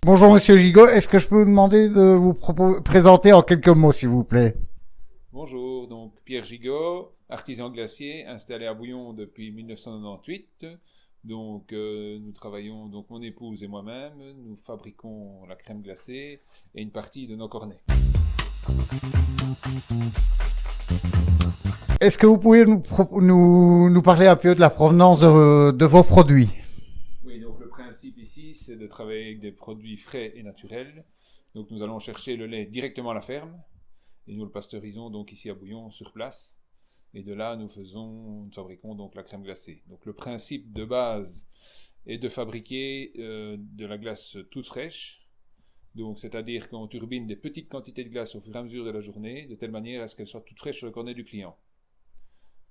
Bonjour Monsieur Gigot, est-ce que je peux vous demander de vous présenter en quelques mots s'il vous plaît? Bonjour, donc Pierre Gigot, artisan glacier, installé à Bouillon depuis 1998. Donc nous travaillons, donc mon épouse et moi-même, nous fabriquons la crème glacée et une partie de nos cornets. Est-ce que vous pouvez nous parler un peu de la provenance de vos produits? Oui, donc le principe ici, c'est de travailler avec des produits frais et naturels. Donc nous allons chercher le lait directement à la ferme et nous le pasteurisons donc ici à Bouillon sur place. Et de là, nous fabriquons donc la crème glacée. Donc le principe de base est de fabriquer de la glace toute fraîche. Donc c'est-à-dire qu'on turbine des petites quantités de glace au fur et à mesure de la journée, de telle manière à ce qu'elle soit toute fraîche sur le cornet du client.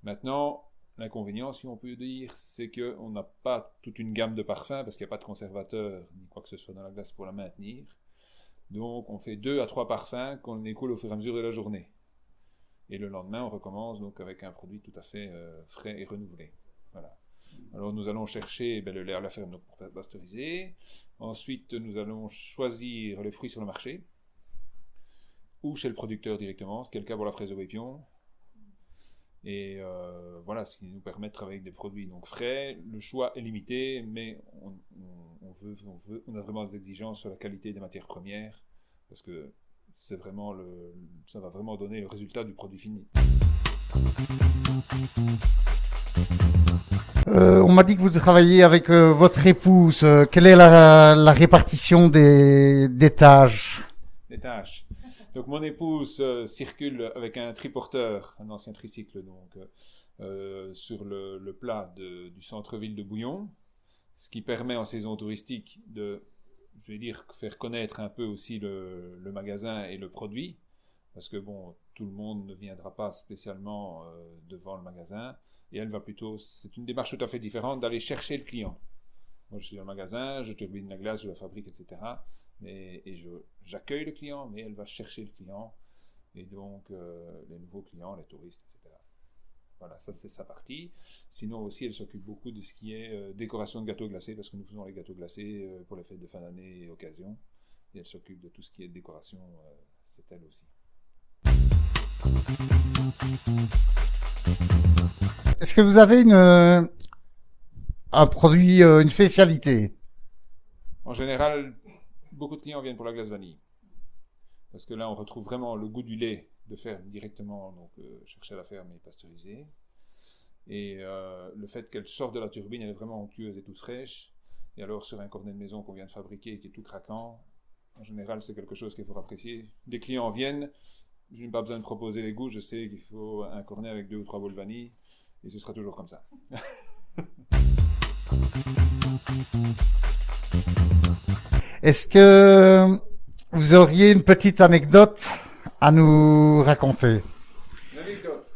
Maintenant, l'inconvénient, si on peut dire, c'est qu'on n'a pas toute une gamme de parfums, parce qu'il n'y a pas de conservateur ni quoi que ce soit dans la glace pour la maintenir. Donc on fait 2 à 3 parfums qu'on écoule au fur et à mesure de la journée. Et le lendemain, on recommence donc avec un produit tout à fait frais et renouvelé. Voilà. Alors nous allons chercher le lait à la ferme donc, pour pasteuriser. Ensuite, nous allons choisir les fruits sur le marché, ou chez le producteur directement, ce qui est le cas pour la fraise au épion. Et voilà, ce qui nous permet de travailler avec des produits donc frais. Le choix est limité, mais on a vraiment des exigences sur la qualité des matières premières, parce que ça va vraiment donner le résultat du produit fini. On m'a dit que vous travaillez avec votre épouse. Quelle est la répartition des tâches? Les tâches. Donc mon épouse circule avec un triporteur, un ancien tricycle, donc sur le plat du centre-ville de Bouillon, ce qui permet en saison touristique de, je vais dire, faire connaître un peu aussi le magasin et le produit, parce que bon, tout le monde ne viendra pas spécialement devant le magasin, et elle va plutôt, c'est une démarche tout à fait différente d'aller chercher le client. Moi je suis dans le magasin, je turbine la glace, je la fabrique, etc. J'accueille le client, mais elle va chercher le client, et donc les nouveaux clients, les touristes, etc. Voilà, ça c'est sa partie. Sinon aussi, elle s'occupe beaucoup de ce qui est décoration de gâteaux glacés, parce que nous faisons les gâteaux glacés pour les fêtes de fin d'année et occasions. Et elle s'occupe de tout ce qui est décoration, c'est elle aussi. Est-ce que vous avez un produit, une spécialité? En général, beaucoup de clients viennent pour la glace vanille. Parce que là, on retrouve vraiment le goût du lait de ferme directement, donc chercher à la ferme et pasteuriser. Et le fait qu'elle sorte de la turbine, elle est vraiment onctueuse et toute fraîche. Et alors, sur un cornet de maison qu'on vient de fabriquer, qui est tout craquant, en général, c'est quelque chose qu'il faut apprécier. Des clients viennent, je n'ai pas besoin de proposer les goûts, je sais qu'il faut un cornet avec 2 ou 3 bols vanille, et ce sera toujours comme ça. Est-ce que vous auriez une petite anecdote à nous raconter? Une anecdote?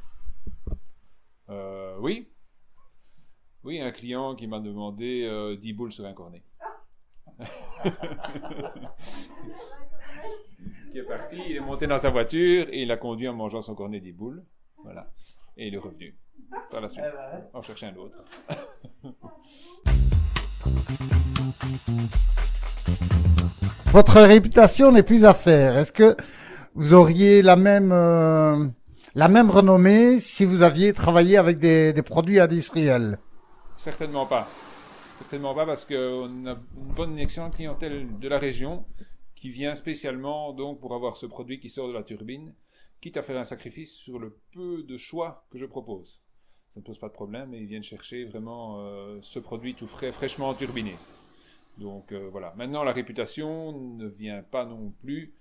Oui. Oui, un client qui m'a demandé 10 boules sur un cornet. Qui est parti, il est monté dans sa voiture et il a conduit en mangeant son cornet 10 boules. Voilà. Et il est revenu. Par la suite, en chercher un autre. Votre réputation n'est plus à faire. Est-ce que vous auriez la même renommée si vous aviez travaillé avec des produits industriels? Certainement pas. Certainement pas, parce qu'on a une excellente clientèle de la région qui vient spécialement donc pour avoir ce produit qui sort de la turbine, quitte à faire un sacrifice sur le peu de choix que je propose. Ça ne pose pas de problème, et ils viennent chercher vraiment ce produit tout frais, fraîchement turbiné. Donc voilà. Maintenant, la réputation ne vient pas non plus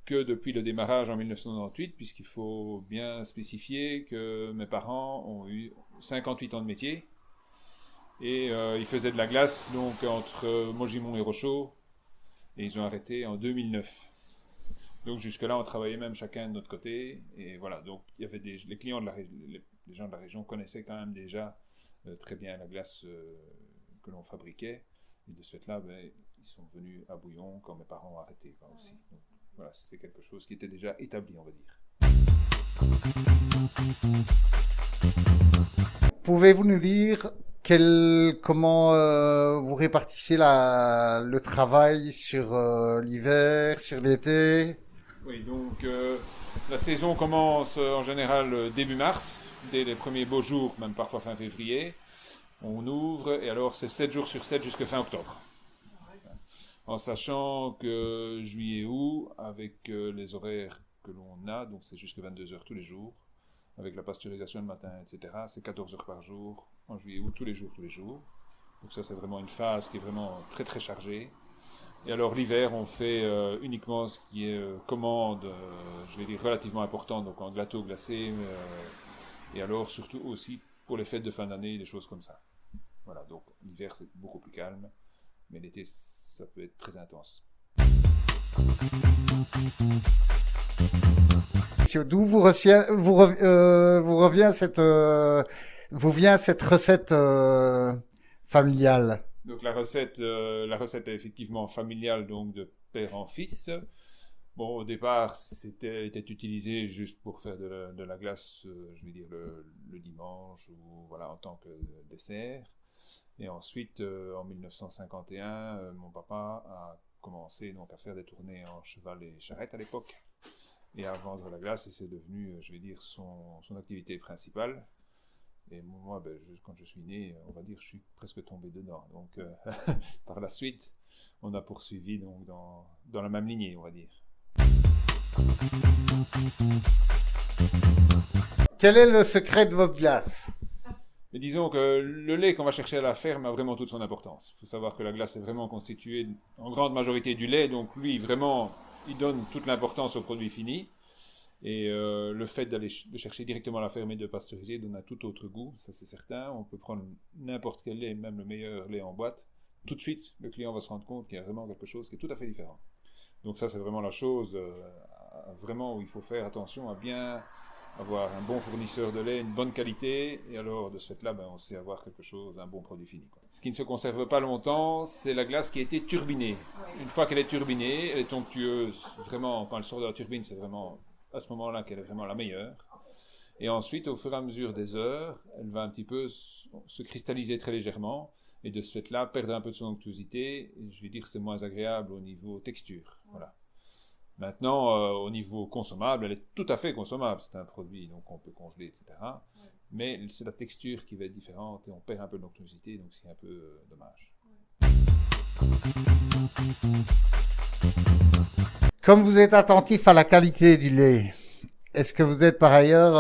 que depuis le démarrage en 1998, puisqu'il faut bien spécifier que mes parents ont eu 58 ans de métier, et ils faisaient de la glace donc entre Maugimont et Rochaud, et ils ont arrêté en 2009. Donc jusque-là, on travaillait même chacun de notre côté, et voilà. Donc il y avait les clients les gens de la région connaissaient quand même déjà très bien la glace que l'on fabriquait, et de ce fait-là, ils sont venus à Bouillon quand mes parents ont arrêté aussi. Donc, voilà, c'est quelque chose qui était déjà établi, on va dire. Pouvez-vous nous dire comment vous répartissez le travail sur l'hiver, sur l'été? Oui, donc la saison commence en général début mars, dès les premiers beaux jours, même parfois fin février. On ouvre et alors c'est 7 jours sur 7 jusqu'à fin octobre. En sachant que juillet-août, avec les horaires que l'on a, donc c'est jusqu'à 22 heures tous les jours, avec la pasteurisation le matin, etc., c'est 14 heures par jour, en juillet-août, tous les jours. Donc ça c'est vraiment une phase qui est vraiment très très chargée. Et alors l'hiver, on fait uniquement ce qui est commande, je vais dire relativement importante, donc en gâteau glacé, et alors surtout aussi pour les fêtes de fin d'année, des choses comme ça. Voilà, donc l'hiver c'est beaucoup plus calme, mais l'été ça peut être très intense. D'où vous revient cette recette familiale? Donc la recette est effectivement familiale, donc de père en fils. Bon, au départ, était utilisé juste pour faire de la glace, je vais dire le dimanche ou voilà en tant que dessert. Et ensuite, en 1951, mon papa a commencé donc à faire des tournées en cheval et charrette à l'époque et à vendre la glace, et c'est devenu, je vais dire, son activité principale. Et moi, quand je suis né, on va dire, je suis presque tombé dedans. Donc, par la suite, on a poursuivi donc dans la même lignée, on va dire. Quel est le secret de votre glace? Mais disons que le lait qu'on va chercher à la ferme a vraiment toute son importance. Il faut savoir que la glace est vraiment constituée en grande majorité du lait, donc lui, vraiment, il donne toute l'importance au produit fini. Et le fait de chercher directement à la ferme et de pasteuriser donne un tout autre goût, ça c'est certain. On peut prendre n'importe quel lait, même le meilleur lait en boîte. Tout de suite, le client va se rendre compte qu'il y a vraiment quelque chose qui est tout à fait différent. Donc ça, c'est vraiment la chose vraiment où il faut faire attention à bien avoir un bon fournisseur de lait, une bonne qualité, et alors de ce fait-là, on sait avoir quelque chose, un bon produit fini, quoi. Ce qui ne se conserve pas longtemps, c'est la glace qui a été turbinée. Une fois qu'elle est turbinée, elle est onctueuse. Vraiment, quand elle sort de la turbine, c'est vraiment à ce moment-là qu'elle est vraiment la meilleure. Et ensuite, au fur et à mesure des heures, elle va un petit peu se cristalliser très légèrement, et de ce fait-là, perdre un peu de son onctuosité. Et je vais dire que c'est moins agréable au niveau texture. Voilà. Maintenant, au niveau consommable, elle est tout à fait consommable. C'est un produit donc on peut congeler, etc. Mais c'est la texture qui va être différente et on perd un peu de l'onctuosité, donc c'est un peu dommage. Comme vous êtes attentif à la qualité du lait, est-ce que vous êtes par ailleurs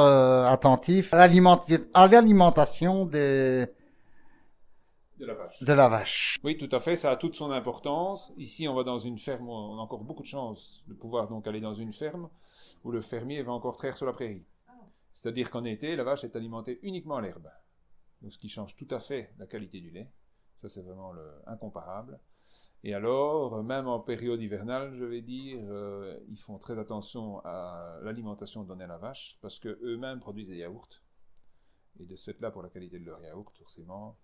attentif à l'alimentation de la vache? Oui, tout à fait, ça a toute son importance. Ici, on va dans une ferme, on a encore beaucoup de chance de pouvoir donc aller dans une ferme où le fermier va encore traire sur la prairie. C'est-à-dire qu'en été, la vache est alimentée uniquement à l'herbe. Donc, ce qui change tout à fait la qualité du lait. Ça, c'est vraiment incomparable. Et alors, même en période hivernale, je vais dire, ils font très attention à l'alimentation donnée à la vache parce qu'eux-mêmes produisent des yaourts. Et de ce fait-là, pour la qualité de leur yaourt, forcément,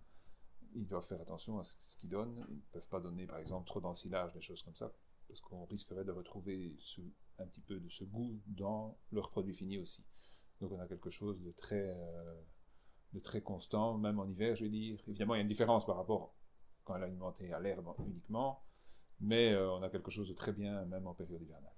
ils doivent faire attention à ce qu'ils donnent. Ils ne peuvent pas donner, par exemple, trop d'ensilage, des choses comme ça, parce qu'on risquerait de retrouver un petit peu de ce goût dans leurs produits finis aussi. Donc on a quelque chose de très constant, même en hiver, je vais dire. Évidemment, il y a une différence par rapport quand elle est alimentée à l'herbe uniquement, mais on a quelque chose de très bien, même en période hivernale.